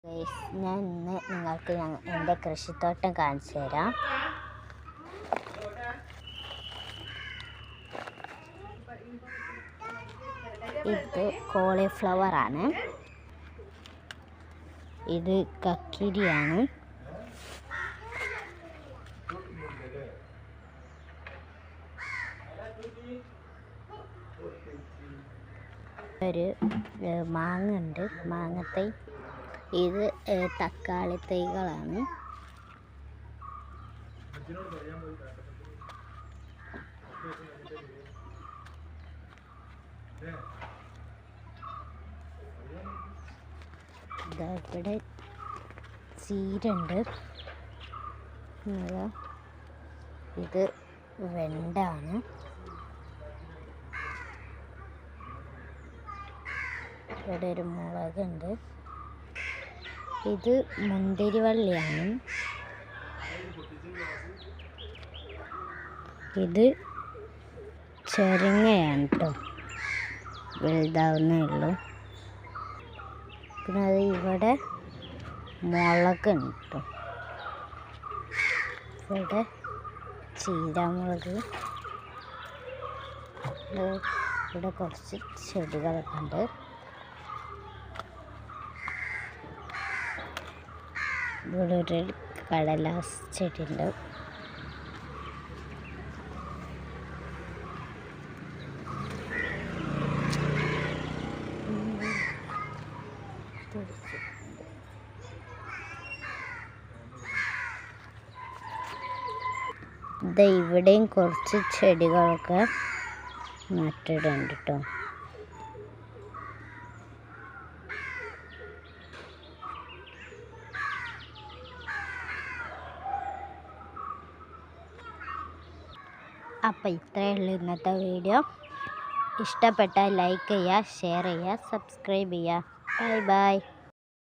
Guys, ഞാൻ ഇന്ന് നിങ്ങൾക്ക് എൻ്റെ കൃഷിത്തോട്ടം കാണിച്ചു തരാം. ഇത് കോളിഫ്ലവർ ആണ്, ഇത് കക്കിരിയാണ്, ഒരു മാങ്ങ ഉണ്ട്, മാങ്ങത്തൈ. ഇത് തക്കാളി തൈകളാണ്. ഇവിടെ ചീരണ്ട്. ഇത് വെണ്ടാണ്. ഇവിടെ ഒരു മുളകുണ്ട്. ഇത് മുന്തിരിവള്ളിയാണ്. ഇത് ചെരങ്ങയാണ് കേട്ടോ, വലുതാവുന്നേ ഉള്ളൂ. പിന്നെ അത് ഇവിടെ മുളകുണ്ട് കേട്ടോ. ഇവിടെ ചീരാമുളക്. ഇവിടെ കുറച്ച് ചെടികളൊക്കെ ഉണ്ട്. ഇവിടെ ഒരു കടലാസ് ചെടി ഉണ്ട്. ഇവിടെയും കുറച്ച് ചെടികളൊക്കെ നട്ടിട്ടുണ്ട് കേട്ടോ. അപ്പോൾ ഇത്രയേ ഉള്ളൂ ഇന്നത്തെ വീഡിയോ. ഇഷ്ടപ്പെട്ടാൽ ലൈക്ക് ചെയ്യുക, ഷെയർ ചെയ്യുക, സബ്സ്ക്രൈബ് ചെയ്യുക. Bye bye.